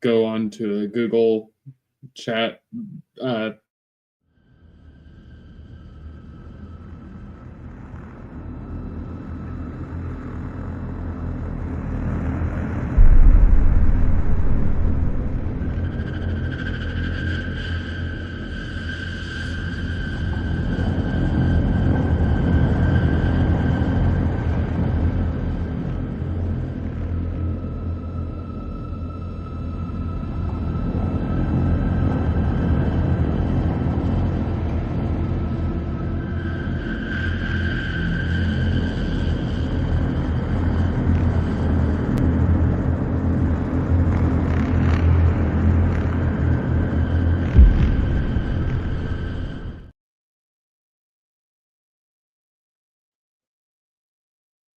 go on to a Google chat.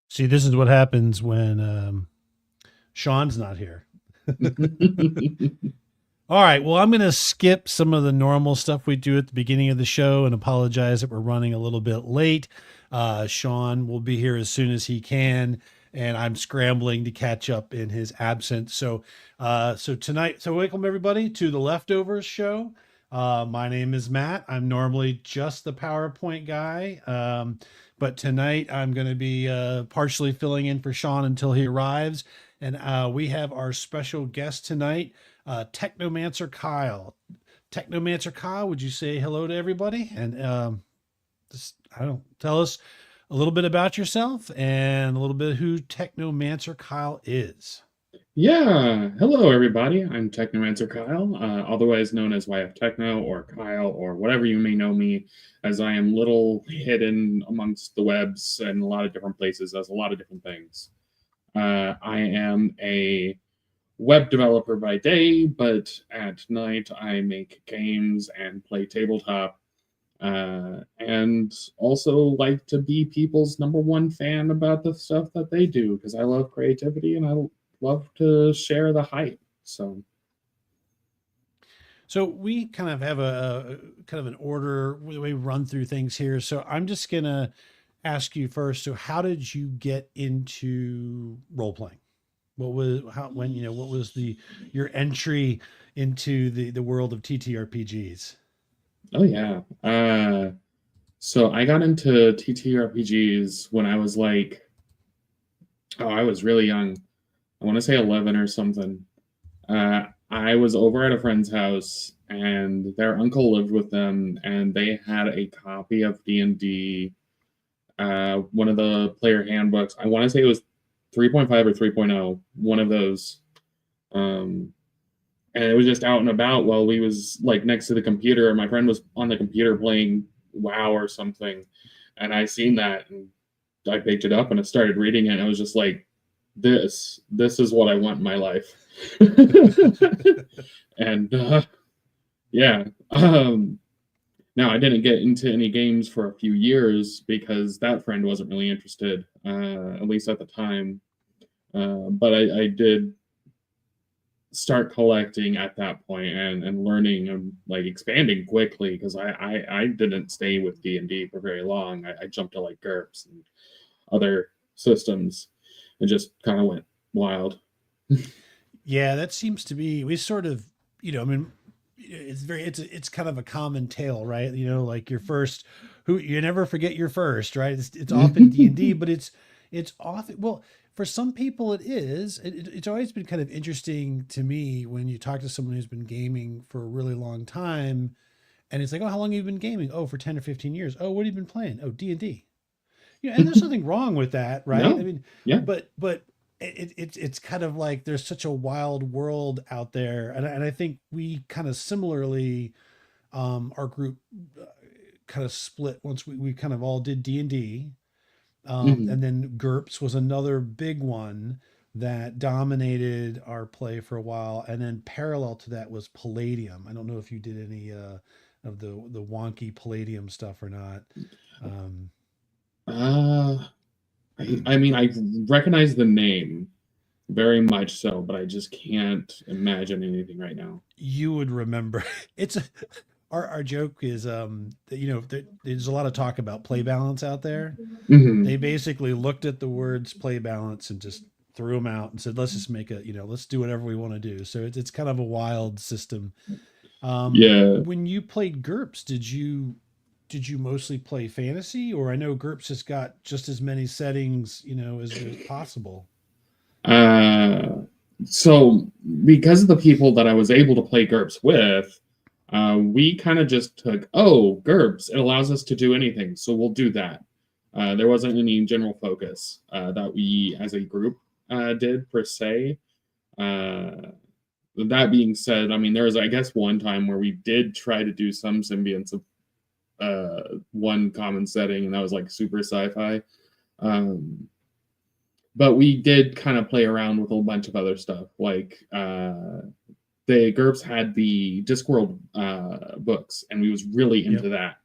See, this is what happens when Sean's not here. All right. Well, I'm going to skip some of the normal stuff we do at the beginning of the show and apologize that we're running a little bit late. Sean will be here as soon as he can, and I'm scrambling to catch up in his absence. So tonight, so welcome everybody to the Leftovers show. My name is Matt. I'm normally just the PowerPoint guy, but tonight I'm going to be partially filling in for Sean until he arrives. And we have our special guest tonight, Technomancer Kyle. Technomancer Kyle, would you say hello to everybody? And just, I don't tell us a little bit about yourself and a little bit who Technomancer Kyle is. Yeah, hello everybody. I'm Technomancer Kyle, otherwise known as YF Techno or Kyle or whatever you may know me, as I am little hidden amongst the webs and a lot of different places as a lot of different things. I am a web developer by day, but at night I make games and play tabletop, and also like to be people's number one fan about the stuff that they do because I love creativity and I love to share the hype. So we kind of have a kind of an order we run through things here. So I'm just gonna ask you first. So how did you get into role playing? What was how when you know what was the your entry into the world of TTRPGs? Oh yeah. So I got into TTRPGs when I was like, oh, I was really young. I want to say 11 or something. I was over at a friend's house, and their uncle lived with them, and they had a copy of D&D, one of the player handbooks. I want to say it was 3.5 or 3.0, one of those. Um, and it was just out and about while we was like next to the computer. My friend was on the computer playing WoW or something, and I seen that, and I picked it up and I started reading it. And I was just like, this is what I want in my life. And yeah, now I didn't get into any games for a few years because that friend wasn't really interested, at least at the time. But I did start collecting at that point and learning and like expanding quickly because I didn't stay with D&D for very long. I jumped to like GURPS and other systems and just kind of went wild. Yeah, that seems to be we sort of I mean it's kind of a common tale, right? Like your first who you never forget your first, right? It's often D&D, but it's often well for some people it is. It's always been kind of interesting to me when you talk to someone who's been gaming for a really long time, and it's like, oh, how long have you been gaming? Oh, for 10 or 15 years. Oh, what have you been playing? Oh, D&D. And there's nothing wrong with that, right? I No, mean, yeah. but it's kind of like there's such a wild world out there, and I think we kind of similarly, our group kind of split once we kind of all did D&D, Mhm. and then GURPS was another big one that dominated our play for a while, and then parallel to that was Palladium. I don't know if you did any of the wonky Palladium stuff or not. Um, Uh, I mean, I recognize the name very much so, but I just can't imagine anything right now. you would remember it's our joke is that there's a lot of talk about play balance out there. Hmm. They basically looked at the words play balance and just threw them out and said, let's just make a, let's do whatever we want to do. So it's kind of a wild system. Yeah. When you played GURPS, did you mostly play fantasy, or I know GURPS has got just as many settings, as possible. Uh, so because of the people that I was able to play GURPS with, we kind of just took, oh, GURPS, it allows us to do anything, so we'll do that. There wasn't any general focus that we as a group did per se. Uh, that being said, I mean, there was, I guess, one time where we did try to do some symbionts of one common setting, and that was like super sci-fi. Um, but we did kind of play around with a bunch of other stuff. Like the GURPS had the Discworld books, and we was really Yep. into that.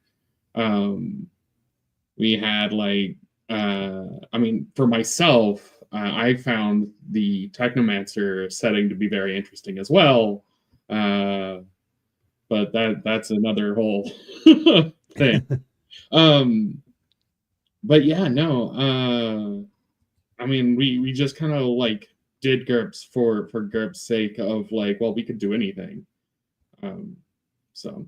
We had like, I mean, for myself, I found the Technomancer setting to be very interesting as well. But that's another whole thing. Um, but yeah, no. I mean, we just kind of like did GURPS for GURPS sake of like, well, we could do anything. Um, so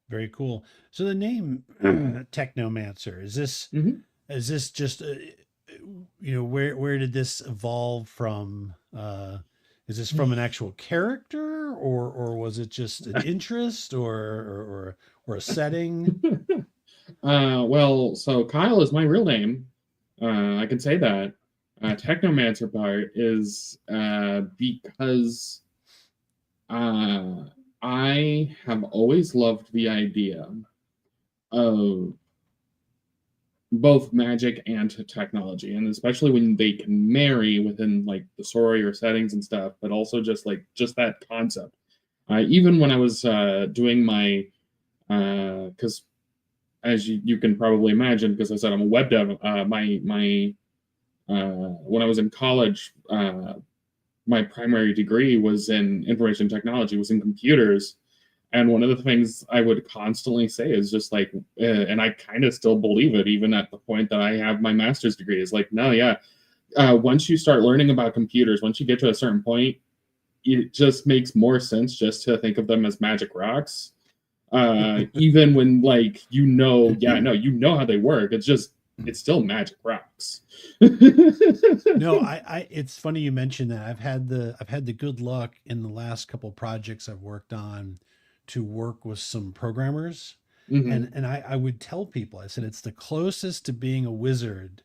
Very cool. So the name Technomancer, mhm. is this just where did this evolve from? Is this from an actual character, or was it just an interest, or a setting? Well, so Kyle is my real name. I can say that. Technomancer part is because uh, I have always loved the idea of both magic and technology, and especially when they can marry within like the story or settings and stuff, but also just that concept. Even when I was doing my, because as you can probably imagine, because I said I'm a web dev, my when I was in college, my primary degree was in information technology, was in computers. And one of the things I would constantly say is just like, and I kind of still believe it, even at the point that I have my master's degree, is like, no, yeah. Once you start learning about computers, once you get to a certain point, it just makes more sense just to think of them as magic rocks. Even when like yeah, no, how they work. It's still magic rocks. No, it's funny you mentioned that. I've had the good luck in the last couple projects I've worked on to work with some programmers. And Hmm. I would tell people, I said it's the closest to being a wizard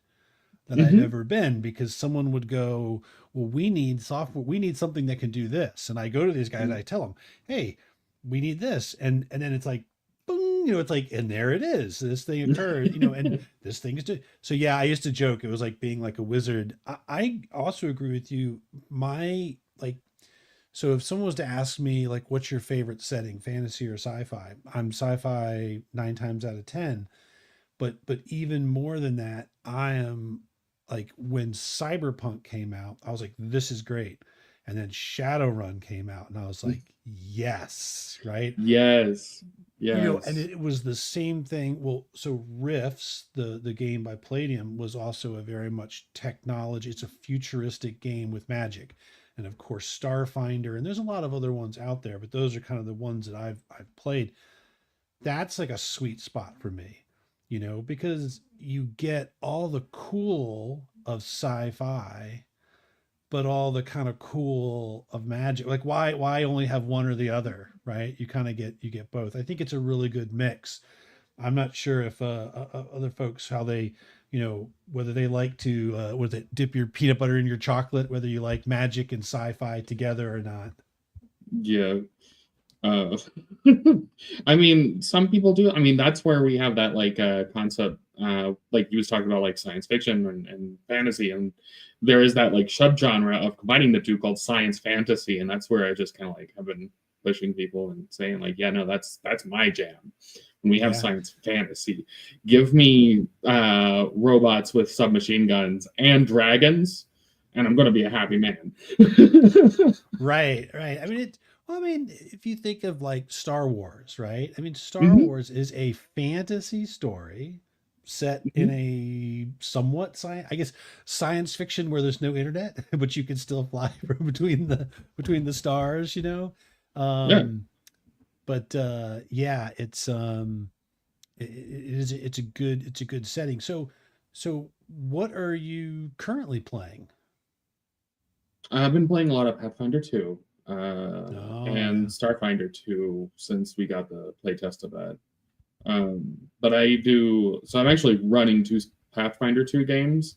that I've Hmm. ever been, because someone would go, well, we need software, we need something that can do this. And I go to these guys and I tell them, hey, we need this. And then it's like, boom, it's like, and there it is. This thing occurred, and this thing is doing. So yeah, I used to joke it was like being like a wizard. I also agree with you. My like, so if someone was to ask me like, what's your favorite setting, fantasy or sci-fi? I'm sci-fi 9 times out of 10. But even more than that, I am like, when Cyberpunk came out, I was like, this is great. And then Shadowrun came out, and I was like, yes, right? Yes. And Yes. it was the same thing. Well, so Rifts, the game by Palladium, was also a very much technology. It's a futuristic game with magic, and of course Starfinder, and there's a lot of other ones out there, but those are kind of the ones that I've played. That's like a sweet spot for me, because you get all the cool of sci-fi, but all the kind of cool of magic. Like, why only have one or the other, right? You get both. I think it's a really good mix. I'm not sure if other folks, how they, whether they like to was it dip your peanut butter in your chocolate, whether you like magic and sci-fi together or not. Yeah. Uh, I mean, some people do. I mean, that's where we have that like concept, like you was talking about, like science fiction and fantasy, and there is that like subgenre of combining the two called science fantasy, and that's where I just kind of like have been pushing people and saying like, yeah, no, that's my jam. When we have Yeah. science fantasy, give me robots with submachine guns and dragons, and I'm gonna be a happy man. Right, right. I mean, well, I mean, if you think of like Star Wars, right? I mean, Star Hmm. Wars is a fantasy story set in a somewhat science, I guess, science fiction where there's no internet, but you can still fly from between the stars, you know. Yeah. But yeah, it's a good setting. So what are you currently playing? I've been playing a lot of Pathfinder 2 Oh and yeah. Starfinder 2 since we got the playtest of that. But I do, so I'm actually running two Pathfinder 2 games,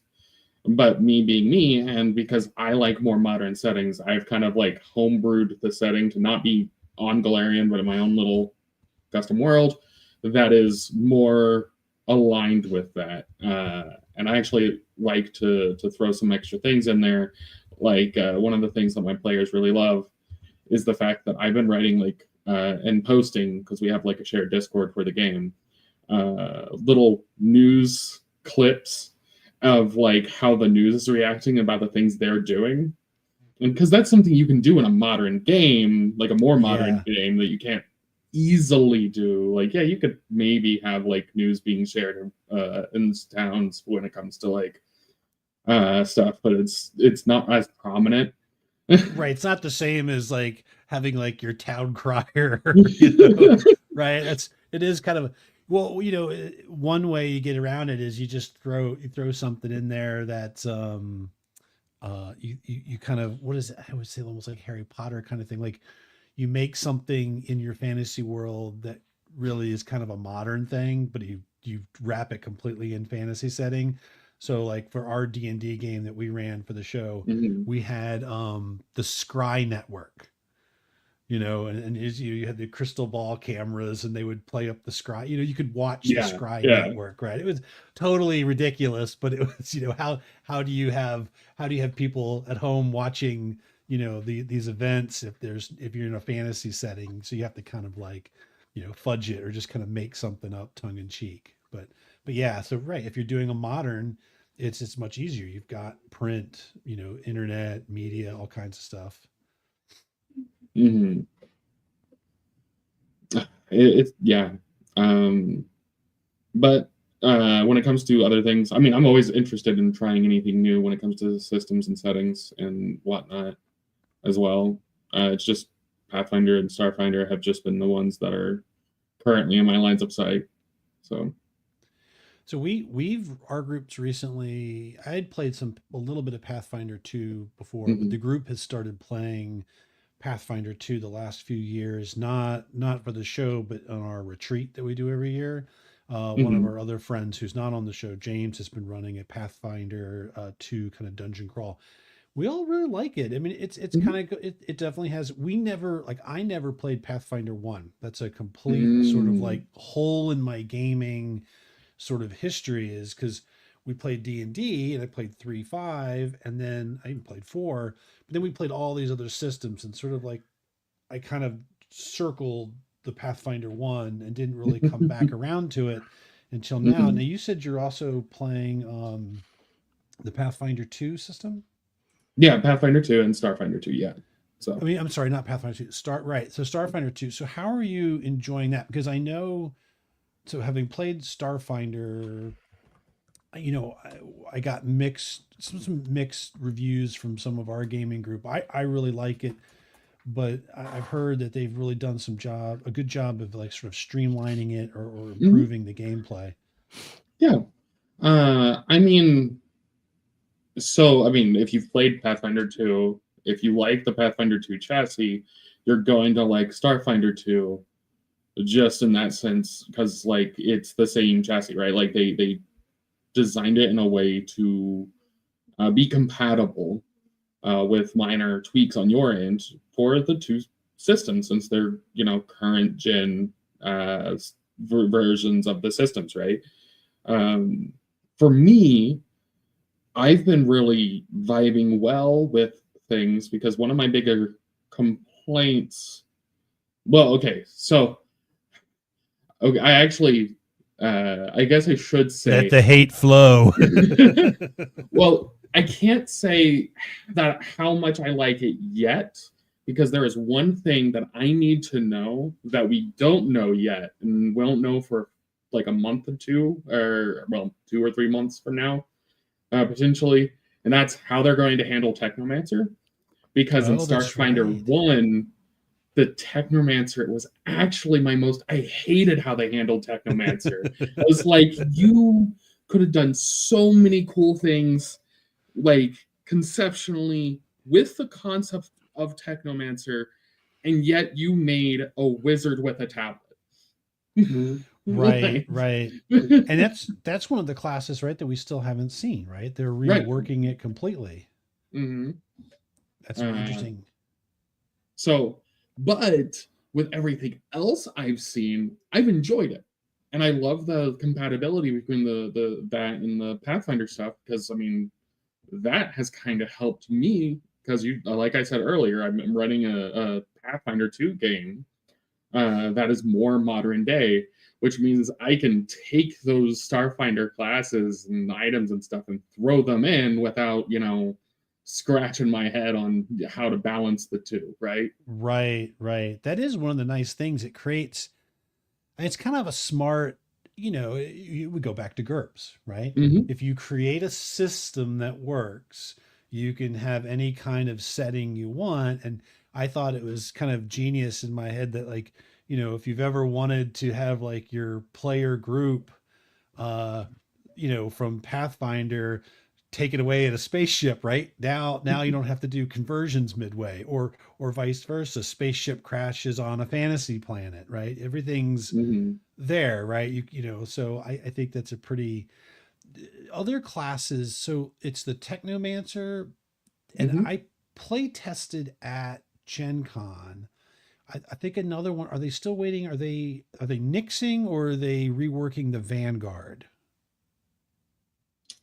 but me being me, and because I like more modern settings, I've kind of like homebrewed the setting to not be on Galarian, but in my own little custom world that is more aligned with that. And I actually like to throw some extra things in there. Like one of the things that my players really love is the fact that I've been writing like and posting because we have like a shared Discord for the game, little news clips of like how the news is reacting about the things they're doing. And because that's something you can do in a modern game, like a more modern Yeah. game that you can't easily do. Like, yeah, you could maybe have like news being shared in towns when it comes to like stuff, but it's not as prominent. Right. It's not the same as like having like your town crier, you know, right? It is kind of, well, you know, one way you get around it is you throw something in there that's you kind of, what is it? I would say almost like Harry Potter kind of thing. Like you make something in your fantasy world that really is kind of a modern thing, but you wrap it completely in fantasy setting. So like for our D&D game that we ran for the show, Mhm. we had the Scry network, you know, and you had the crystal ball cameras and they would play up the Scry, you know, you could watch the Yeah, Scry yeah. network, right? It was totally ridiculous, but it was, you know, how do you have people at home watching, you know, these events if you're in a fantasy setting, so you have to kind of like, you know, fudge it or just kind of make something up tongue in cheek. But yeah, so right, if you're doing a modern, it's much easier. You've got print, you know, internet, media, all kinds of stuff. Hmm. It's yeah. Um, but when it comes to other things, I mean, I'm always interested in trying anything new when it comes to systems and settings and whatnot as well. It's just Pathfinder and Starfinder have just been the ones that are currently in my lines of sight. So, So we've our groups recently. I had played a little bit of Pathfinder 2 before, but mhm, the group has started playing Pathfinder 2 the last few years. Not for the show, but on our retreat that we do every year. One of mhm, our other friends who's not on the show, James, has been running a Pathfinder 2 kind of dungeon crawl. We all really like it. I mean, it's mhm, kind of it definitely has. We never like I never played Pathfinder 1. That's a complete sort of mm, like hole in my gaming sort of history is because we played D&D and I played 3, 5, and then I even played 4, but then we played all these other systems and sort of like I kind of circled the Pathfinder 1 and didn't really come back around to it until now. Now mhm. you said you're also playing the Pathfinder 2 system? Yeah, Pathfinder 2 and Starfinder 2, yeah. I So, mean, I'm sorry, not Pathfinder 2. Start right. So Starfinder 2. So how are you enjoying that? Because I know, so having played Starfinder, you know, I got some mixed reviews from some of our gaming group. I really like it, but I've heard that they've really done a good job of like sort of streamlining it or mhm, improving the gameplay. yeah. I mean, so, I mean, if you've played Pathfinder 2, if you like the Pathfinder 2 chassis, you're going to like Starfinder 2 just in that sense because like it's the same chassis, right? Like they designed it in a way to be compatible with minor tweaks on your end for the two systems since they're current gen versions of the systems, right? Um, for me, I've been really vibing well with things because one of my bigger complaints. Well, okay, so okay, I actually, I guess I should Let say, the hate flow. well, I can't say that how much I like it yet because there is one thing that I need to know that we don't know yet and won't know for like a month or two, or well, 2 or 3 months from now, potentially, and that's how they're going to handle Technomancer. Because in Oh, that's Starfinder right. 1, the Technomancer was actually my most. I hated how they handled Technomancer. I was like, you could have done so many cool things, like conceptually, with the concept of Technomancer, and yet you made a wizard with a tablet. Right, Like, right. And that's one of the classes, right, that we still haven't seen, right? They're right. reworking it completely. Hmm. That's very Uh, interesting. so, but with everything else I've seen, I've enjoyed it, and I love the compatibility between the that and the Pathfinder stuff, because I mean that has kind of helped me, because you, like I said earlier, I'm running a Pathfinder 2 game that is more modern day, which means I can take those Starfinder classes and items and stuff and throw them in without, scratching my head on how to balance the two, right? Right, right. That is one of the nice things it creates. And it's kind of a smart, we go back to GURPS, right? Hmm. If you create a system that works, you can have any kind of setting you want. And I thought it was kind of genius in my head that, like, if you've ever wanted to have like your player group, uh, from Pathfinder taken away in a spaceship, right? Now you don't have to do conversions midway, or vice versa. Spaceship crashes on a fantasy planet, right? Everything's Hmm. there, right? So I think that's a pretty other classes. So it's the Technomancer, and Hmm. I play tested at Gen Con. I think another one. Are they still waiting? Are they nixing, or are they reworking the Vanguard?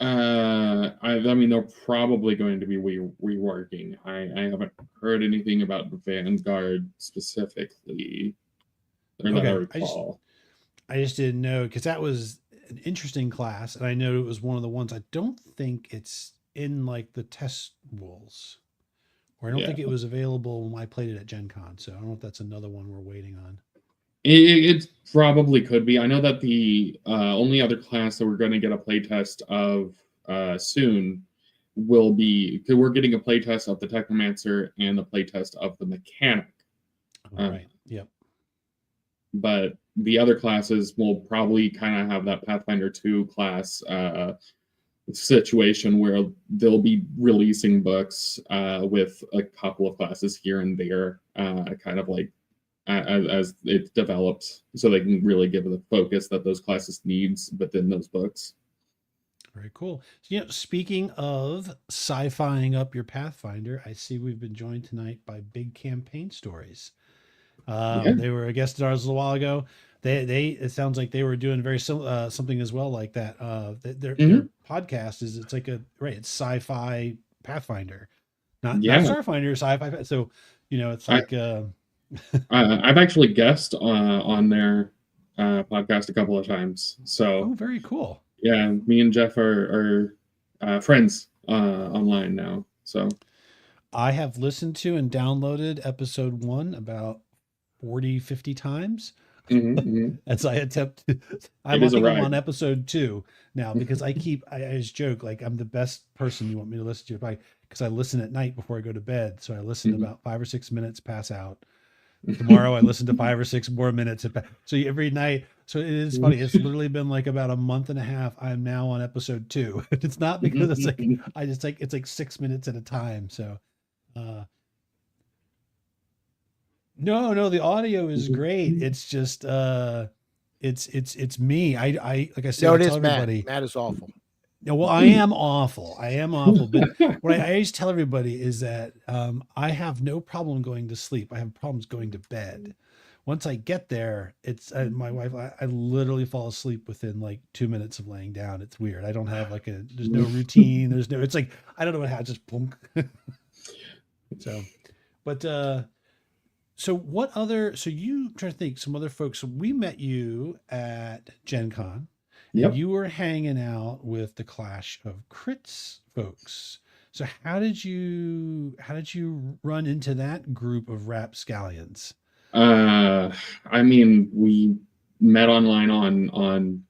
I mean, they're probably going to be reworking. I haven't heard anything about Vanguard specifically, or that I Okay, recall. I just didn't know because that was an interesting class, and I know it was one of the ones. I don't think it's in like the test rules, or I don't Yeah. think it was available when I played it at Gen Con. So I don't know if that's another one we're waiting on. It probably could be. I know that the only other class that we're going to get a playtest of soon will be, because we're getting a playtest of the Technomancer and the playtest of the Mechanic. Oh, Uh, right. Yep. but the other classes will probably kind of have that Pathfinder 2 class situation where they'll be releasing books with a couple of classes here and there, kind of like as it's developed, so they can really give the focus that those classes needs within those books. Very cool. So, speaking of sci-fiing up your Pathfinder, I see we've been joined tonight by Big Campaign Stories. Yeah. They were a guest of ours a little while ago. They it sounds like they were doing very something as well like that. Their Hmm. podcast is it's like a right. It's sci-fi Pathfinder, not Yeah. Starfinder, sci-fi. So it's I like I've actually guest on their podcast a couple of times. So oh, very cool. yeah, me and Jeff are friends online now. So I have listened to and downloaded episode 1 about 40, 50 times. hmm. As I attempt It I is a think I'm ride. on episode 2 now because I just joke like I'm the best person you want me to listen to because I listen at night before I go to bed. So I listen Mhm. about 5 or 6 minutes, pass out. Tomorrow I listen to 5 or 6 more minutes. So every night. So it is funny. It's literally been like about a month and a half. I'm now on episode 2. It's not because it's like I just like it's like 6 minutes at a time. So uh no, the audio is great. It's just it's me. I like I say, No, I it tell is Matt. everybody, Matt is awful. no, well, I am awful. I am awful. But what I always tell everybody is that I have no problem going to sleep. I have problems going to bed. Once I get there, it's my wife. I literally fall asleep within like 2 minutes of laying down. It's weird. I don't have like there's no routine. There's no, it's like, I don't know what happens. Just boom. So, but, so what other, so you I'm trying to think some other folks. So we met you at Gen Con and Yep. you were hanging out with the Clash of Crits folks. So how did you run into that group of rapscallions? Uh, I mean, we met online on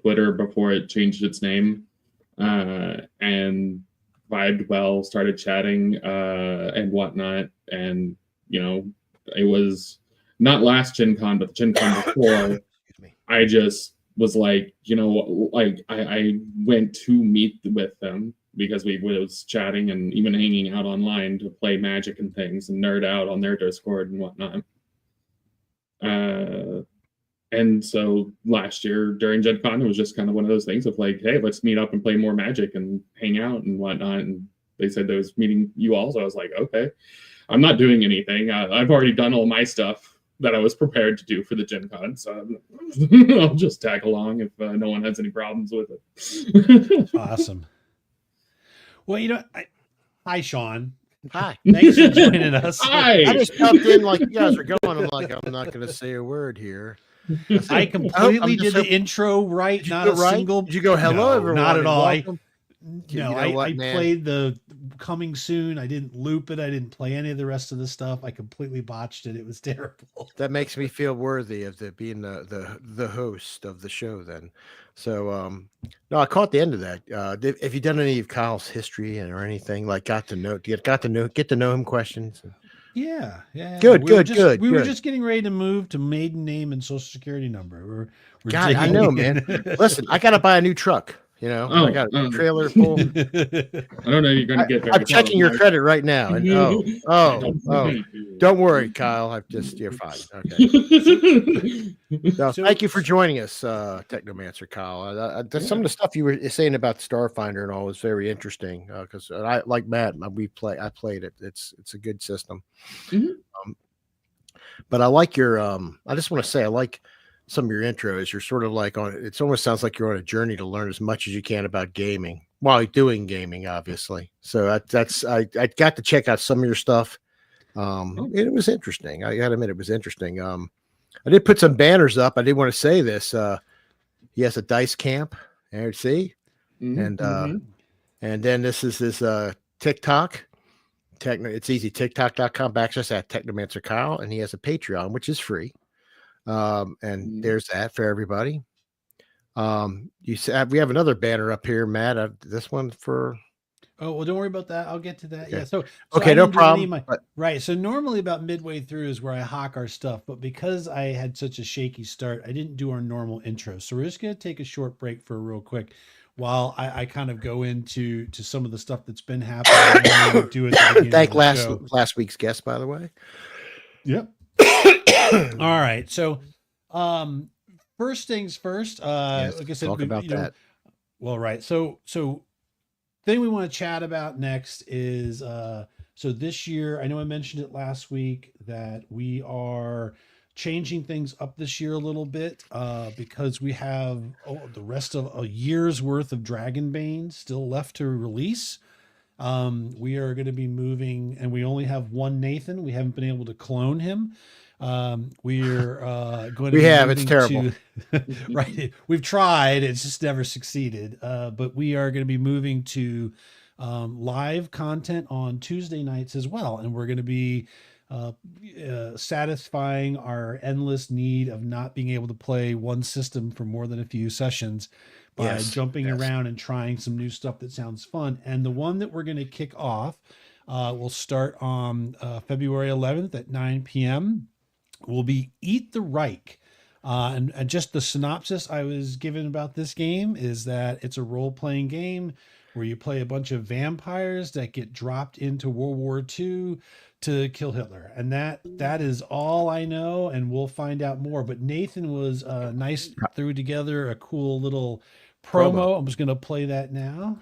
Twitter before it changed its name, and vibed well, started chatting and whatnot. And it was not last Gen Con, but the Gen Con before. I just was like, I went to meet with them because we was chatting and even hanging out online to play Magic and things and nerd out on their Discord and whatnot. And so last year during Gen Con, it was just kind of one of those things of like, hey, let's meet up and play more Magic and hang out and whatnot. And they said they was meeting you all, so I was like, okay, I'm not doing anything. I've already done all my stuff that I was prepared to do for the Gen Con, so I'll just tag along if no one has any problems with it. Awesome. Well, hi, Sean. Hi. Thanks for joining us. Hi. I just jumped in like you guys are going. I'm like, I'm not going to say a word here. I completely did the intro right. Not a single. Did you go hello, everyone? Not at all. I I played the coming soon. I didn't loop it. I didn't play any of the rest of the stuff. I completely botched it. It was terrible. That makes me feel worthy of being the host of the show then. So no, I caught the end of that. Have you done any of Kyle's history or anything, like get to know him questions? Yeah. Good. We were just getting ready to move to maiden name and social security number. We're God, I know, man. Listen, I got to buy a new truck. I got a trailer full. I don't know. You're going to get. I'm checking your credit right now. And don't worry, Kyle. You're fine. Okay. So, thank you for joining us, Technomancer Kyle. Some of the stuff you were saying about Starfinder and all was very interesting because I like Matt. I played it. It's a good system. Mm-hmm. But I like your. I just want to say I like some of your intros. You're sort of like it almost sounds like you're on a journey to learn as much as you can about gaming while doing gaming, obviously. So I got to check out some of your stuff. It was interesting. I gotta admit, it was interesting. I did put some banners up. I did want to say this. He has a dice camp, see? Mm-hmm. And then this is his TikTok. It's easy. TikTok.com/Technomancer Kyle, and he has a Patreon, which is free. And there's that for everybody. You said we have another banner up here, Matt. This one for. Oh, well, don't worry about that. I'll get to that. Okay. Yeah. So okay, no problem. Right. So normally about midway through is where I hawk our stuff, but because I had such a shaky start, I didn't do our normal intro. So we're just going to take a short break for real quick while I kind of go into some of the stuff that's been happening. Thank last week's guest, by the way. Yep. All right. So, first things first, like I said, talk about that. Well, right. So thing we want to chat about next is, so this year, I know I mentioned it last week that we are changing things up this year a little bit, because we have the rest of a year's worth of Dragonbane still left to release. We are going to be moving, and we only have one Nathan. We haven't been able to clone him. We're going to it's terrible. Right. We've tried, it's just never succeeded. But we are going to be moving to live content on Tuesday nights as well. And we're going to be satisfying our endless need of not being able to play one system for more than a few sessions by jumping around and trying some new stuff that sounds fun. And the one that we're going to kick off will start on February 11th at 9 p.m. will be Eat the Reich. And just the synopsis I was given about this game is that it's a role-playing game where you play a bunch of vampires that get dropped into World War II to kill Hitler. And that is all I know, and we'll find out more. But Nathan was threw together a cool little promo. I'm just going to play that now.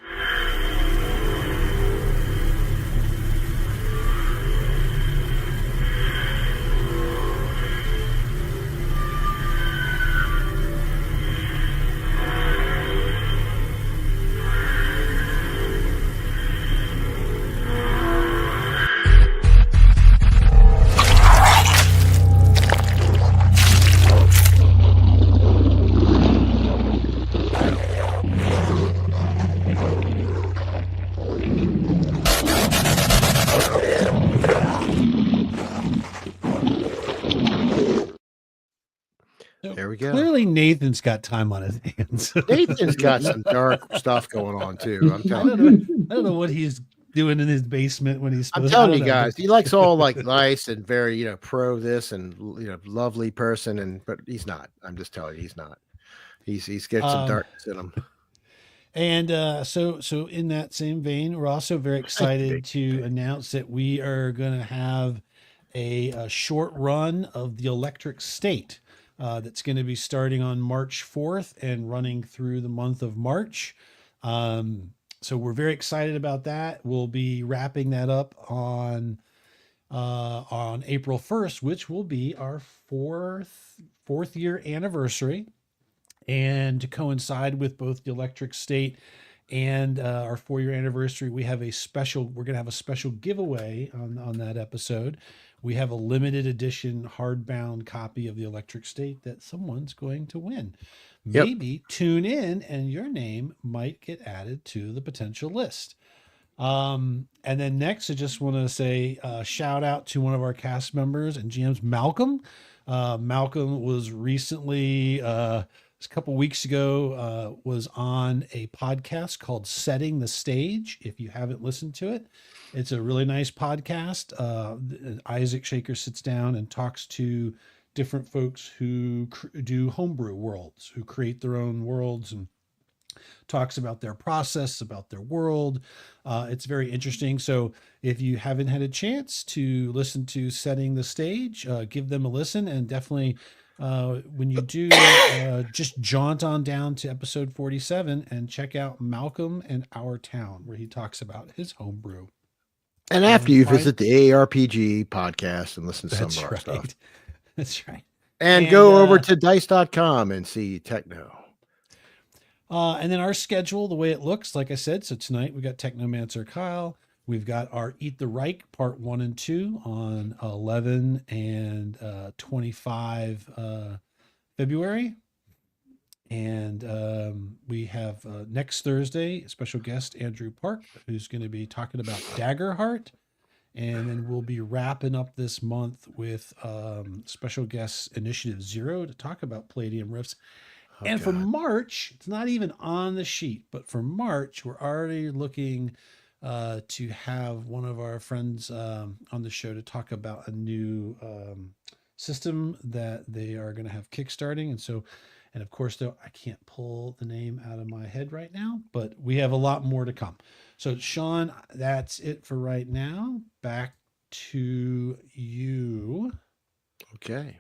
There we go. Clearly, Nathan's got time on his hands. Nathan's got some dark stuff going on too. I'm I telling don't know what he's doing in his basement when he's. I'm telling you guys, he likes all like nice and very, pro this and lovely person, but he's not. I'm just telling you, he's not. He's got some darkness in him. And so in that same vein, we're also very excited to announce that we are going to have a short run of the Electric State that's going to be starting on March 4th and running through the month of March. So we're very excited about that. We'll be wrapping that up on April 1st, which will be our fourth year anniversary. And to coincide with both the Electric State and our 4-year anniversary, we're going to have a special giveaway on that episode. We have a limited edition hardbound copy of the Electric State that someone's going to win. Yep. Maybe tune in and your name might get added to the potential list. And then next, I just want to say shout out to one of our cast members and GMs, Malcolm. Malcolm was recently, a couple weeks ago, was on a podcast called Setting the Stage. If you haven't listened to it, it's a really nice podcast. Isaac Shaker sits down and talks to different folks who do homebrew worlds, who create their own worlds, and talks about their process, about their world. It's very interesting. So if you haven't had a chance to listen to Setting the Stage, give them a listen, and definitely when you do, just jaunt on down to episode 47 and check out Malcolm and Our Town, where he talks about his homebrew. And after you visit the AARPG podcast and listen to some of our stuff. That's right. And go over to dice.com and see Techno. And then our schedule, the way it looks, like I said, so tonight we got Technomancer Kyle. We've got our Eat the Reich part 1 and 2 on 11 and 25 February. And we have next Thursday, special guest Andrew Park, who's going to be talking about Daggerheart. And then we'll be wrapping up this month with special guest Initiative Zero to talk about Palladium Rifts. And for March, it's not even on the sheet, but for March, we're already looking to have one of our friends on the show to talk about a new system that they are going to have kickstarting. And of course, though, I can't pull the name out of my head right now, but we have a lot more to come. So, Sean, that's it for right now. Back to you. Okay.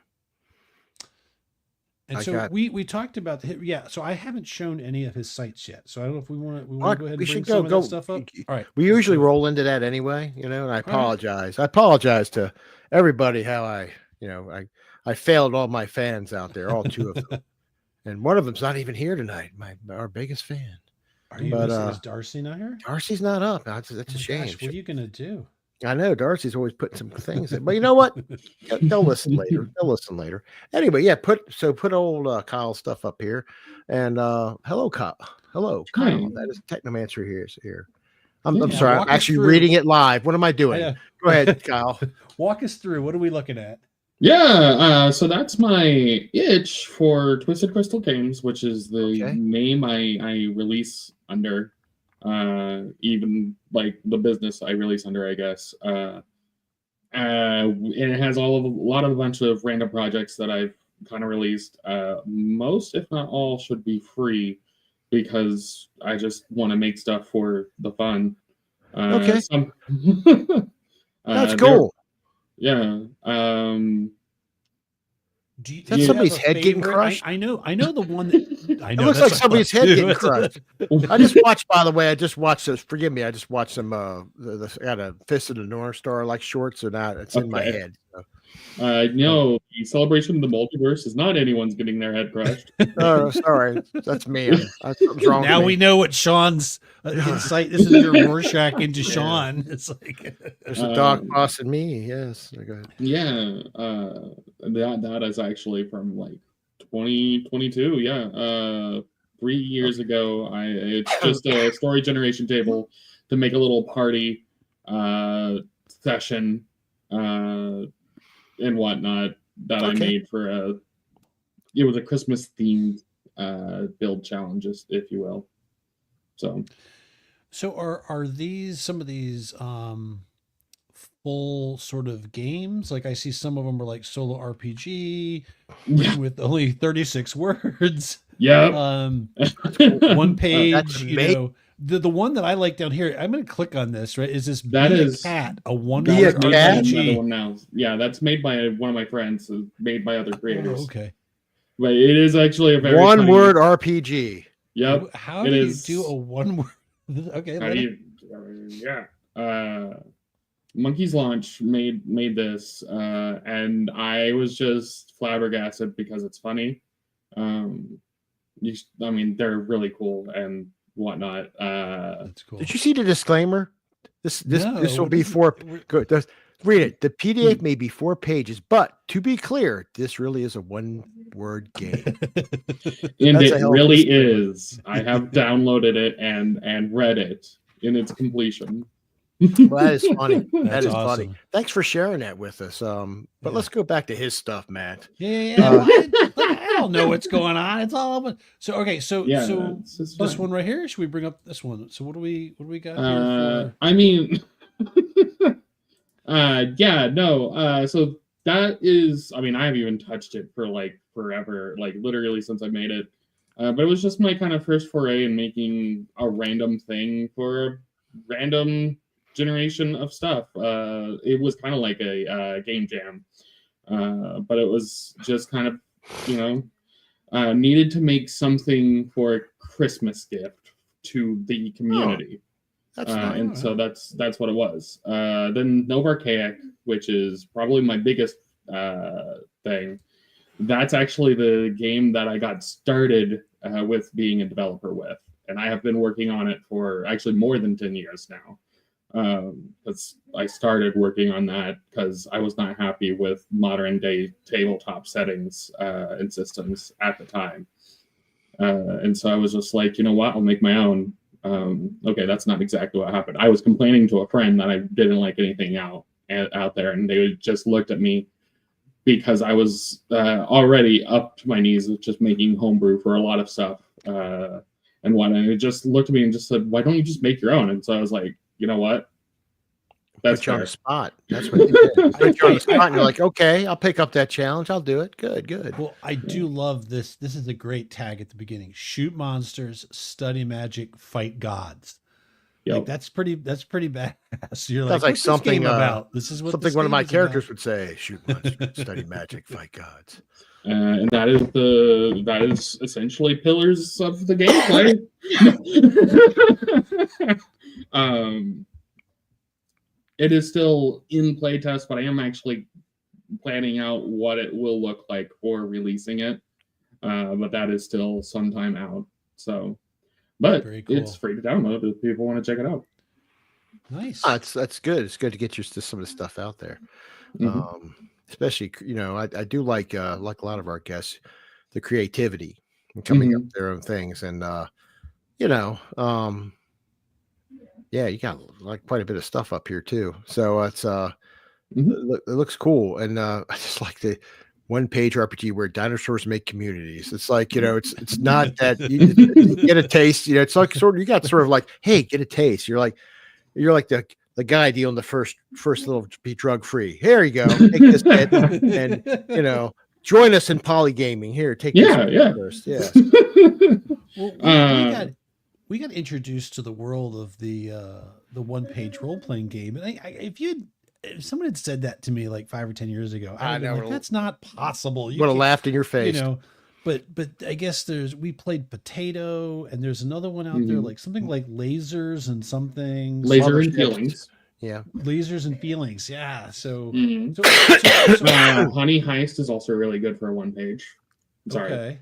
And so we talked about so I haven't shown any of his sites yet. So I don't know if we want to go ahead and bring some of that stuff up. All right. We usually roll into that anyway, and I apologize. I apologize to everybody how I failed all my fans out there, all two of them. And one of them's not even here tonight, our biggest fan. Is Darcy not here? Darcy's not up. That's a shame. Gosh, what are you going to do? I know Darcy's always putting some things in, but you know what? They'll listen later. Anyway, yeah, put old Kyle's stuff up here. And hello, Kyle. Hello, Kyle. That is Technomancer here. I'm sorry. I'm actually reading it live. What am I doing? Go ahead, Kyle. Walk us through. What are we looking at? Yeah, so that's my itch for Twisted Crystal Games, which is the name I release under. Even like the business I release under, I guess. And it has a bunch of random projects that I've kind of released. Most, if not all, should be free because I just want to make stuff for the fun. That's cool. Yeah. Is that somebody's head getting crushed? I know the one that I know. It looks like somebody's head getting crushed. I just watched this. Forgive me. I just watched some. I got a Fist of the North Star like shorts or not. It's in my head. So. No, the celebration of the multiverse is not anyone's getting their head crushed. Oh, sorry, that's me. Something's wrong. Now we know what Sean's insight. This is your Rorschach into Sean. It's like there's a dog boss in me. Yes. Go ahead. Yeah, that is actually from like 2022. Yeah, 3 years ago. It's just a story generation table to make a little party session and whatnot that I made for it was a Christmas themed build challenges, if you will. So are these some of these full sort of games? Like I see some of them are like solo RPG written with only 36 words. Yeah. One page, That's you amazing. know. The one that I like down here, I'm going to click on this, right? Is this That Be is- a Cat, a one Be a word Cat? Another RPG? one now. Yeah, that's made by one of my friends, made by other Oh, creators. okay. But it is actually a very One funny- word RPG. Yep. How it do is- you do a one word? Okay. How let do it- you? Yeah. Monkey's Launch made this, and I was just flabbergasted because it's funny. I mean, they're really cool and whatnot. That's cool. Did you see the disclaimer? This No, will what be is it? 4. Good. Read it. The PDF may be 4 pages, but to be clear, this really is a one-word game. And That's a it hell of a really disclaimer. is. I have downloaded it and read it in its completion. Well, that is funny. That That's is funny. awesome. Thanks for sharing that with us. But Yeah. let's go back to his stuff, Matt. Yeah. I don't know what's going on. It's all open. So okay. So Yeah, so it's just this fine. one right here. Should we bring up this one? So what do we got here I mean, yeah, no. So that is, I mean, I haven't even touched it for like forever, like literally since I made it. But it was just my kind of first foray in making a random thing for a random generation of stuff. It was kind of like a game jam, but it was just kind of, you know, needed to make something for a Christmas gift to the community. That's nice. And so that's what it was. Then Nova Archaic, which is probably my biggest thing. That's actually the game that I got started with being a developer with, and I have been working on it for actually more than 10 years now. Because I started working on that because I was not happy with modern day tabletop settings and systems at the time. And so I was just like, you know what, I'll make my own. Okay, that's not exactly what happened. I was complaining to a friend that I didn't like anything out there, and they just looked at me because I was already up to my knees with just making homebrew for a lot of stuff. And they just looked at me and just said, why don't you just make your own? And so I was like, you know what? That's Put you on fair. the spot. That's what they did. Put you on the spot, and you're like, okay, I'll pick up that challenge. I'll do it. Good. Well, I do love this. This is a great tag at the beginning. Shoot monsters, study magic, fight gods. Yep. Like that's pretty badass. You're Sounds like, like what's something, this game about? This is what Something this one of game my is characters about. would say: shoot monsters, study magic, fight gods. And that is essentially pillars of the gameplay. It is still in playtest, but I am actually planning out what it will look like for releasing it. But that is still some time out. So, but Very cool. it's free to download if people want to check it out. Nice. That's good. It's good to get some of the stuff out there. Mhm. Especially, you know, I do like a lot of our guests, the creativity and coming up with their own things, and you know, yeah, you got like quite a bit of stuff up here too. So it's it looks cool, and I just like the one-page RPG where dinosaurs make communities. It's like, you know, it's not that you get a taste. You know, it's like you got sort of like, hey, get a taste. You're like the guy dealing the first little be drug free. Here you go, take this hit, and you know, join us in polygaming. Here, take this first. Yeah. Well, we got introduced to the world of the one-page role-playing game, and if someone had said that to me like 5 or 10 years ago, I'd have been like, that's not possible. You would have can't- laughed in your face. You know, but I guess we played Potato, and there's another one out there, like something like Lasers and something. Laser and Feelings. Yeah. Lasers and Feelings. Yeah. So, Honey Heist is also really good for a one page. Sorry. Okay.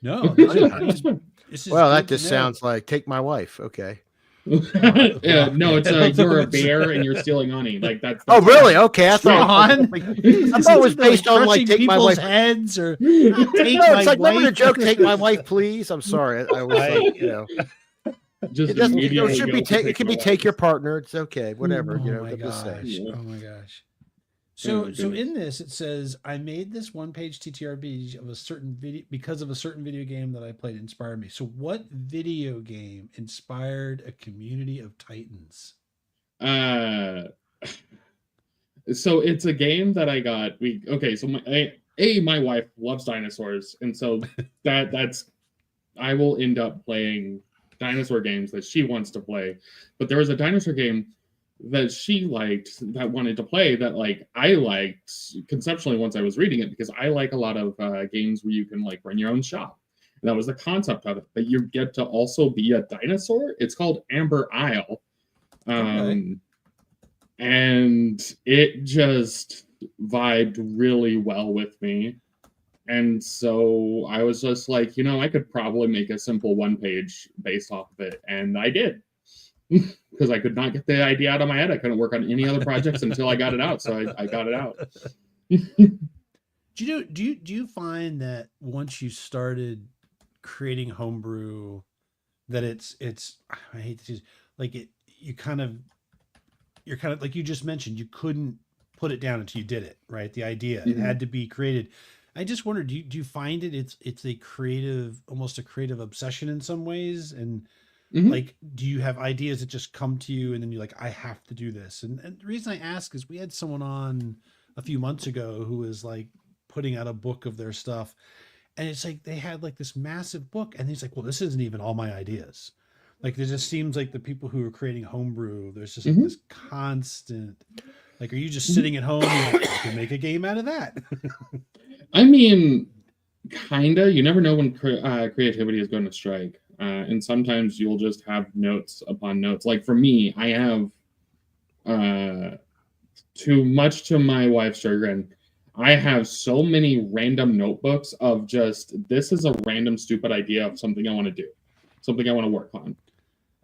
No. This is Well, that good to just know. sounds like Take My Wife. Okay. Yeah, no, it's you're a bear and you're stealing honey. Like that's Oh, really? Okay. I thought Sean? I thought it was based on like crushing Take My people's Wife. heads or No, Take it's My like remember the Wife. joke, Take My Wife, please. I'm sorry. I was like, you know, just it doesn't. It immediately should go be to it could be my take your wife. partner. It's okay. Whatever. Oh You know. my just say. gosh. Yeah. Oh my gosh. So, so goodness. in this, it says, I made this one-page TTRPG of a certain video because of a certain video game that I played inspired me. So, what video game inspired a community of Titans? Uh, so it's a game that I got. So my wife loves dinosaurs, and so that's I will end up playing dinosaur games that she wants to play. But there was a dinosaur game that she liked that wanted to play that like I liked conceptually once I was reading it because I like a lot of games where you can like run your own shop. And that was the concept of it. But you get to also be a dinosaur. It's called Amber Isle. Okay. And it just vibed really well with me. And so I was just like, I could probably make a simple one page based off of it. And I did. Because I could not get the idea out of my head. I couldn't work on any other projects until I got it out. So I got it out. Do you find that once you started creating homebrew that it's I hate to use like it you're kind of like you just mentioned, you couldn't put it down until you did it, right? The idea it had to be created. I just wondered, do you find it's a creative, almost a creative obsession in some ways? And like, do you have ideas that just come to you and then you're like, I have to do this? And the reason I ask is we had someone on a few months ago who was like putting out a book of their stuff. And it's like they had like this massive book, and he's like, well, this isn't even all my ideas. Like, there just seems like the people who are creating homebrew, there's just like this constant, like, are you just sitting at home and like, I can make a game out of that? I mean, kinda. You never know when creativity is going to strike. And sometimes you'll just have notes upon notes. Like for me, I have, too much to my wife's chagrin, I have so many random notebooks of just, this is a random stupid idea of something I want to do, something I want to work on,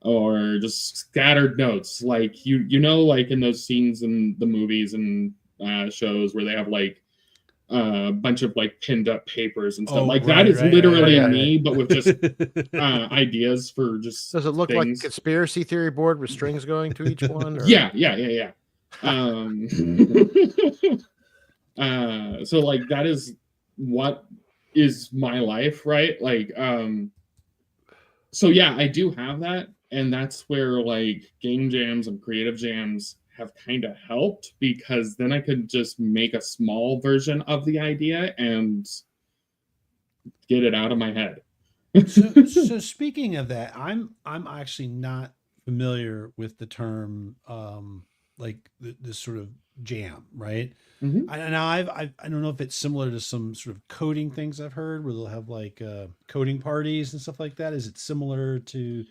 or just scattered notes. Like like in those scenes in the movies and shows where they have like a bunch of like pinned up papers and stuff. That is literally me, but with just ideas for just Does it look things. like a conspiracy theory board with strings going to each one? Or? Yeah. So like that is what is my life, right? Like so yeah, I do have that, and that's where like game jams and creative jams have kind of helped, because then I could just make a small version of the idea and get it out of my head. So speaking of that, I'm actually not familiar with the term like this sort of jam, right? I don't know if it's similar to some sort of coding things I've heard where they'll have like coding parties and stuff like that. Is it similar to?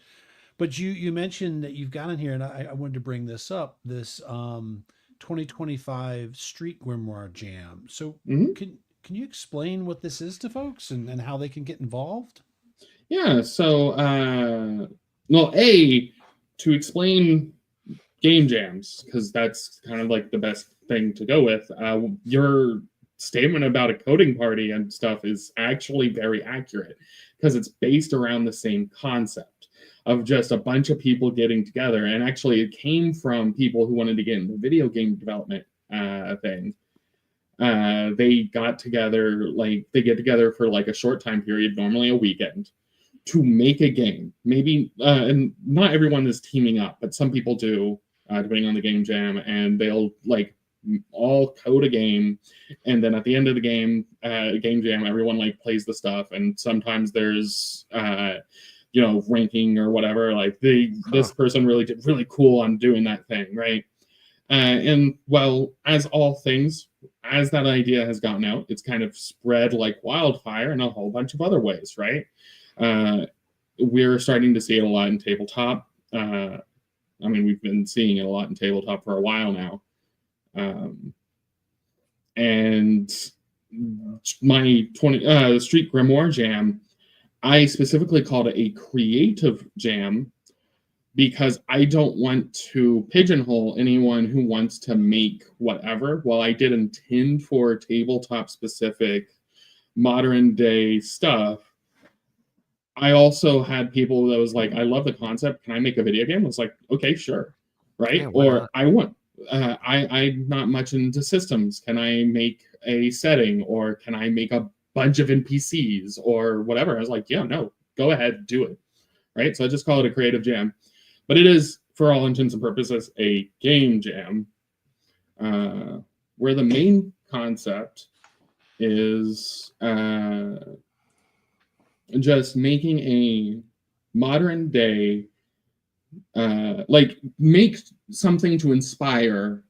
But you mentioned that you've got in here, and I wanted to bring this up, this 2025 Street Grimoire Jam. So can you explain what this is to folks and how they can get involved? Yeah, so well, to explain game jams, because that's kind of like the best thing to go with. Your statement about a coding party and stuff is actually very accurate, because it's based around the same concept of just a bunch of people getting together. And actually it came from people who wanted to get into video game development thing. They got together, like they get together for like a short time period, normally a weekend, to make a game. Maybe and not everyone is teaming up, but some people do, depending on the game jam, and they'll like all code a game, and then at the end of the game jam, everyone like plays the stuff, and sometimes there's ranking or whatever, like this person really did really cool on doing that thing, right? And well, as all things, as that idea has gotten out, it's kind of spread like wildfire in a whole bunch of other ways, right? We're starting to see it a lot in tabletop. I mean, we've been seeing it a lot in tabletop for a while now. And my Street Grimoire Jam, I specifically called it a creative jam, because I don't want to pigeonhole anyone who wants to make whatever. While I did intend for tabletop specific modern day stuff, I also had people that was like, I love the concept. Can I make a video game? I was like, okay, sure. Right. Yeah, or not? I want I'm not much into systems. Can I make a setting, or can I make a bunch of NPCs or whatever? I was like, yeah, no, go ahead, do it. Right. So I just call it a creative jam, but it is, for all intents and purposes, a game jam, where the main concept is just making a modern day, like make something to inspire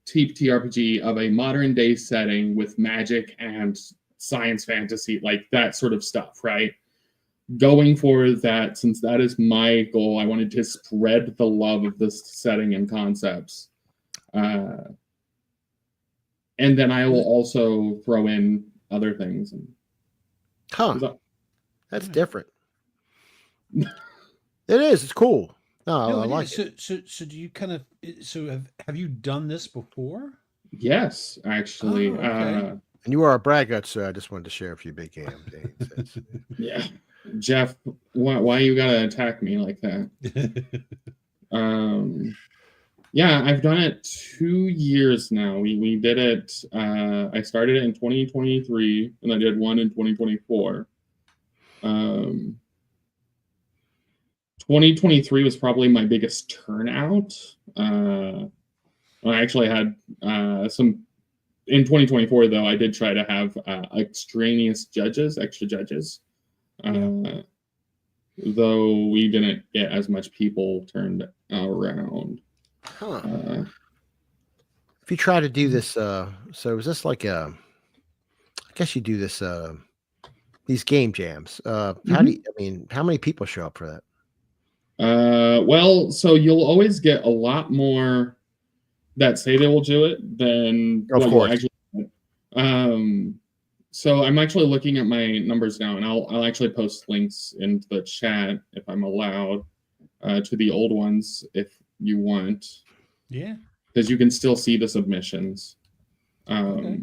TTRPG of a modern day setting with magic and science fantasy, like that sort of stuff, right? Going for that, since that is my goal, I wanted to spread the love of this setting and concepts. And then I will also throw in other things. That's different. It is. It's cool. No, I like it. So do you kind of, have you done this before? Yes, actually. Okay. And you are a braggart, so I just wanted to share a few big game things. Yeah. Jeff, why you gotta attack me like that? Yeah, I've done it 2 years now. We did it. I started it in 2023, and I did one in 2024. 2023 was probably my biggest turnout. I actually had some in 2024, though. I did try to have extra judges. Though we didn't get as much people turned around. If you try to do this, so is this like I guess you do this, these game jams. How many people show up for that? Well, so you'll always get a lot more that say they will do it than Of course. Actually. So I'm actually looking at my numbers now, and I'll actually post links into the chat if I'm allowed, to the old ones if you want. Yeah. Because you can still see the submissions. Okay.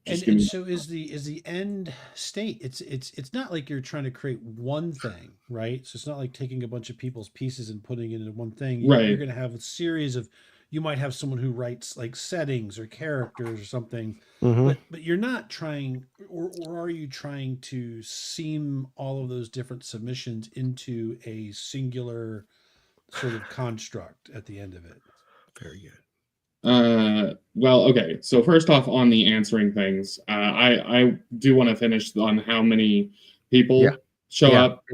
And so is the end state, it's not like you're trying to create one thing, right? So it's not like taking a bunch of people's pieces and putting it into one thing. Right. You're going to have a series of, you might have someone who writes like settings or characters or something, but you're not trying, or are you trying to seam all of those different submissions into a singular sort of construct at the end of it? Very good. Well, okay. So first off, on the answering things, I do want to finish on how many people show up.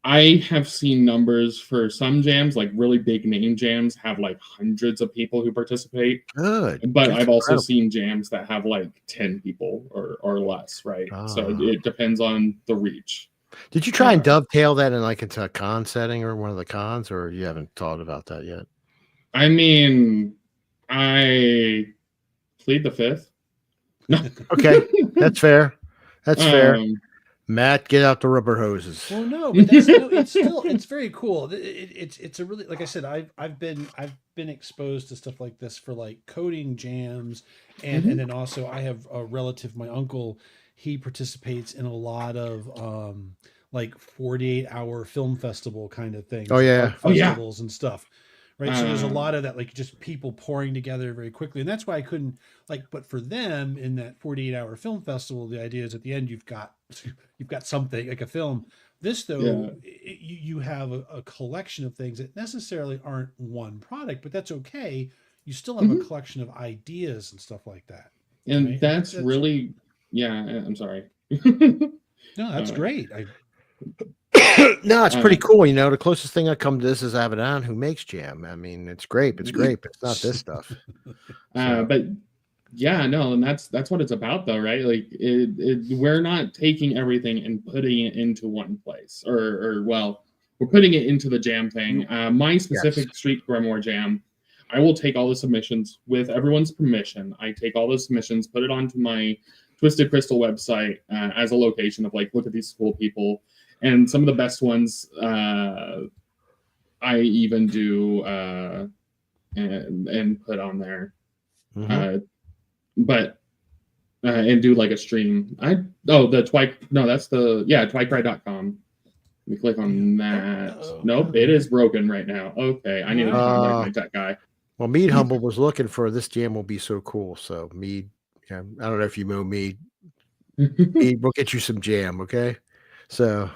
I have seen numbers for some jams, like really big name jams, have like hundreds of people who participate. Good. But I've also seen jams that have like 10 people or less, right? So it depends on the reach. Did you try and dovetail that into a con setting or one of the cons, or you haven't thought about that yet? I mean, I plead the fifth. No. Okay, that's fair. That's fair. Matt, get out the rubber hoses. Well, no, but it's very cool. It's a really, like I said, I've been exposed to stuff like this for like coding jams, and then also I have a relative, my uncle, he participates in a lot of like 48-hour film festival kind of things. Oh yeah, festivals and stuff. Right. So there's a lot of that, like just people pouring together very quickly. And that's why I couldn't but for them in that 48-hour film festival, the idea is at the end, you've got something like a film. This though, you have a collection of things that necessarily aren't one product, but that's okay. You still have a collection of ideas and stuff like that. And right? that's really, I'm sorry. No, that's great. No, it's pretty cool. The closest thing I come to this is Abaddon, who makes jam. I mean, it's great. It's great, but it's not this stuff. But yeah, no, and that's what it's about, though, right? Like, we're not taking everything and putting it into one place, or we're putting it into the jam thing. My specific Street Grimoire jam, I will take all the submissions with everyone's permission. I take all the submissions, put it onto my Twisted Crystal website as a location of like, look at these cool people. And some of the best ones, I even do and put on there, but and do like a stream. Twicry.com. Let me click on that. Oh. Nope, it is broken right now. Okay, I need to contact my tech guy. Well, Mead Humble was looking for this jam will be so cool. So Mead, I don't know if you know Mead. Mead, we'll get you some jam, okay? So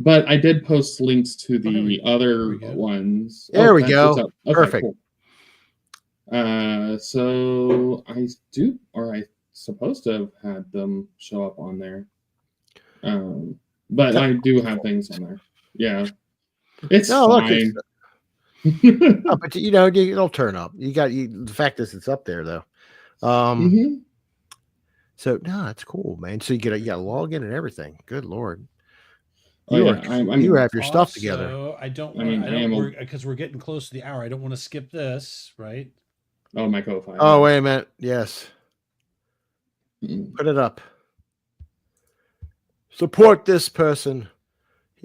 but I did post links to the other go. ones. There we that's go. what's up. Okay, Perfect. cool. So I do, or I supposed to have had them show up on there. But I do have things on there. Yeah, it's fine. Oh, but it'll turn up. The fact is, it's up there though. So no, it's cool, man. So you got to log in and everything. Good Lord. You have your stuff together. I don't want because we're getting close to the hour. I don't want to skip this, right? Oh, my Ko-Fi. Oh, wait a minute. Yes. Put it up. Support this person.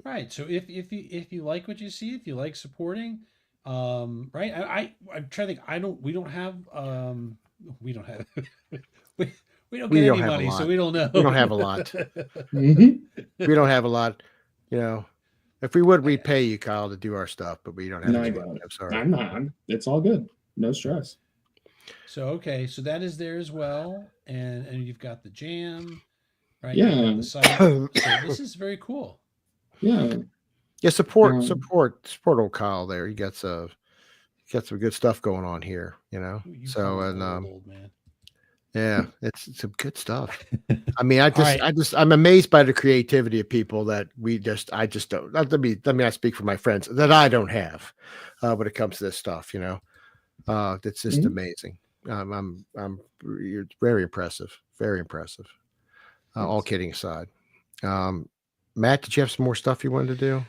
Right. So if you like what you see, if you like supporting, right? I'm trying to think. We don't have we don't get any money, so we don't know. We don't have a lot. We don't have a lot. If we would, we'd pay you, Kyle, to do our stuff, but we don't have any money. I'm sorry. I'm not. It's all good. No stress. So okay, so that is there as well, and you've got the jam, right? Yeah. The site. So this is very cool. Yeah. Yeah. Support old Kyle there. He got some good stuff going on here. Old man. Yeah, it's some good stuff. I mean, I'm amazed by the creativity of people that I just don't. Let me not speak for my friends that I don't have when it comes to this stuff. It's just amazing. I'm very impressive, very impressive. All kidding aside, Matt, did you have some more stuff you wanted to do?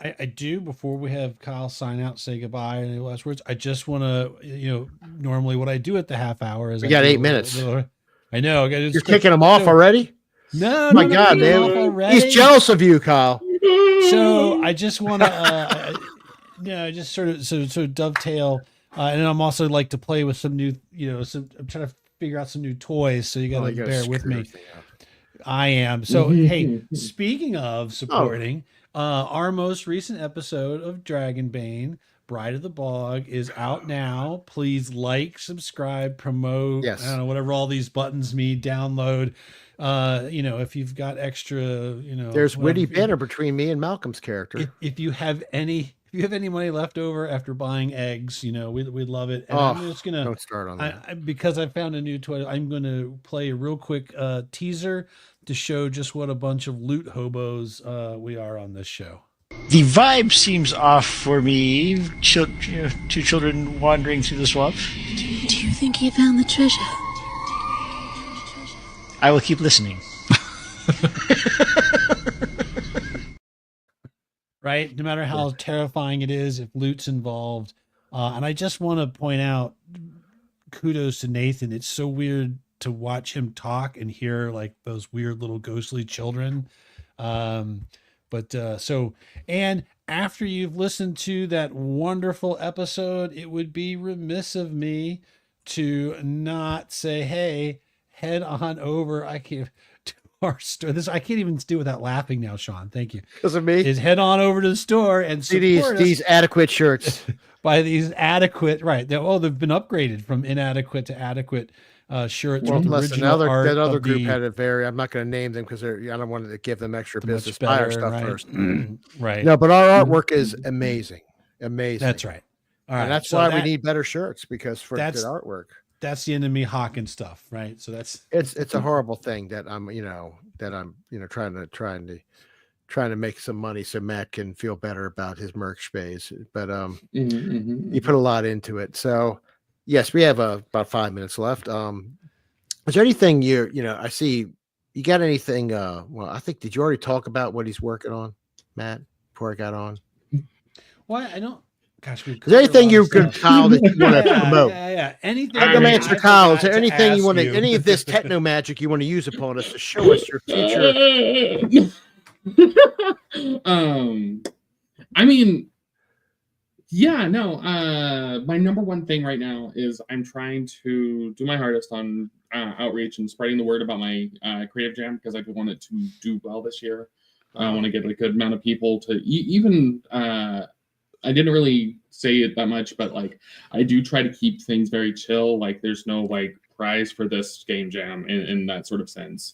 I do. Before we have Kyle sign out, say goodbye, and any last words, I just want to, normally what I do at the half hour is we got 8 minutes. I know. You're kicking him off already? No, my God, man! He's jealous of you, Kyle. So I just want to, just sort of dovetail, and I'm also like to play with some new, I'm trying to figure out some new toys. So you got to bear with me. I am. So hey, speaking of supporting. Our most recent episode of Dragonbane, Bride of the Bog, is out now. Please like, subscribe, promote, I don't know, whatever all these buttons mean, download. If you've got extra, there's witty banter between me and Malcolm's character. If you have any money left over after buying eggs, we'd love it. And I'm just gonna don't start on that. Because I found a new toy. I'm gonna play a real quick teaser to show just what a bunch of loot hobos we are on this show. The vibe seems off for me. Two children wandering through the swamp. Do you think he found the treasure? I will keep listening. Right? No matter how terrifying it is, if loot's involved. And I just want to point out, kudos to Nathan. It's so weird to watch him talk and hear like those weird little ghostly children. And after you've listened to that wonderful episode, it would be remiss of me to not say, hey, head on over. I can't to our store. I can't even do without laughing now, Sean. Thank you. Because of me. Is head on over to the store and support these adequate shirts. By these adequate, right? They've been upgraded from inadequate to adequate shirts. Well, listen, that other group had a I'm not going to name them because I don't want to give them extra business. Buy our stuff first. Right. No, but our artwork is amazing. That's right. All right. And that's why we need better shirts because for good artwork. That's the end of me hawking stuff, right? So it's a horrible thing that I'm trying to make some money so Matt can feel better about his merch space. But you put a lot into it. So yes, we have about 5 minutes left. Is there anything I see you got anything? Well, I think, did you already talk about what he's working on, Matt, before I got on? Well, I don't. Gosh, is there anything you could, Kyle, that you want to promote? Yeah. Anything. Technomancer Kyle, is there anything you want to, any of this techno magic you want to use upon us to show us your future? I mean, yeah, no. My number one thing right now is I'm trying to do my hardest on outreach and spreading the word about my creative jam because I want it to do well this year. I want to get a good amount of people to even. I didn't really say it that much, but like I do try to keep things very chill. Like there's no like prize for this game jam in that sort of sense.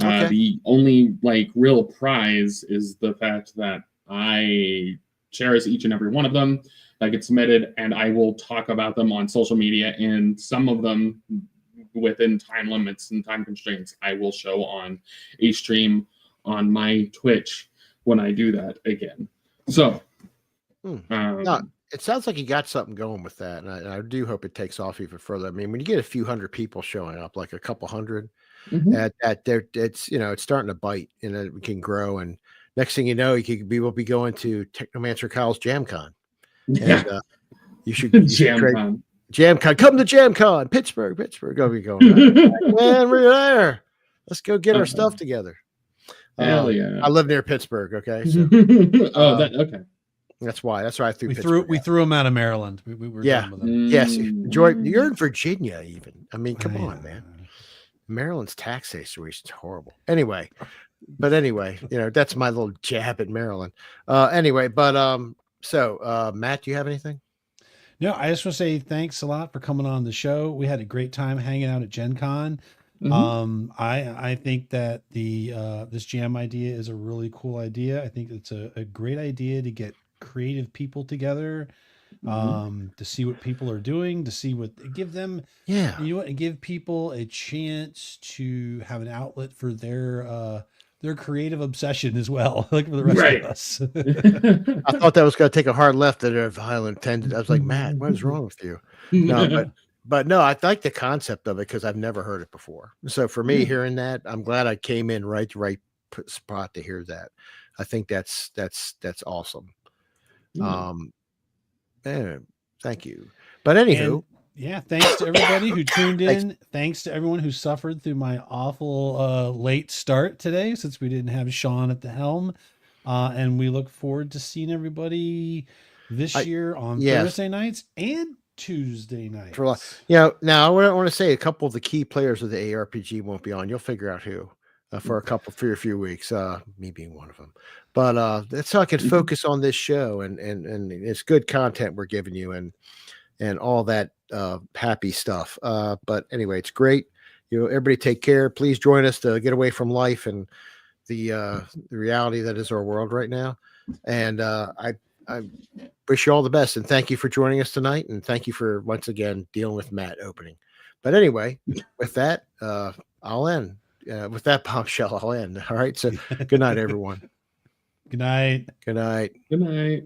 Okay. The only like real prize is the fact that I cherish each and every one of them that get submitted, and I will talk about them on social media. And some of them, within time limits and time constraints, I will show on a stream on my Twitch when I do that again. So. No, it sounds like you got something going with that, and I do hope it takes off even further. I mean, when you get a few hundred people showing up, like a couple hundred, at there, it's it's starting to bite, and it can grow. And next thing you know, we'll be going to Technomancer Kyle's JamCon. Yeah. And you should JamCon. JamCon. Come to JamCon, Pittsburgh. Go be going. Man, we're there. Let's go get our stuff together. Hell yeah! I live near Pittsburgh. Okay, so okay. That's why I threw. We threw him out of Maryland. We were done with him. Yes, enjoy. You're in Virginia, even. I mean, come on, man. Maryland's tax situation is horrible. Anyway, that's my little jab at Maryland. So Matt, do you have anything? No, I just want to say thanks a lot for coming on the show. We had a great time hanging out at Gen Con. I think that this jam idea is a really cool idea. I think it's a great idea to get creative people together, to see what people are doing, to see what give them. Yeah. You know what? And give people a chance to have an outlet for their creative obsession as well, like for the rest of us. I thought that was going to take a hard left at a violent tendency. I was like, Matt, what is wrong with you? No, but no, I like the concept of it because I've never heard it before. So for me, hearing that, I'm glad I came in right spot to hear that. I think that's awesome. Thank you. But anywho, thanks to everybody who tuned in. Thanks to everyone who suffered through my awful late start today, since we didn't have Sean at the helm. And we look forward to seeing everybody this year on Thursday nights and Tuesday nights. Now I want to say a couple of the key players of the ARPG won't be on. You'll figure out who for a few weeks. Me being one of them. But that's so I can focus on this show and it's good content we're giving you and all that happy stuff. But anyway, it's great. Everybody take care. Please join us to get away from life and the reality that is our world right now. And I wish you all the best and thank you for joining us tonight. And thank you for once again dealing with Matt opening. But anyway, with that, I'll end. With that bombshell, I'll end. All right. So good night, everyone. Good night. Good night. Good night.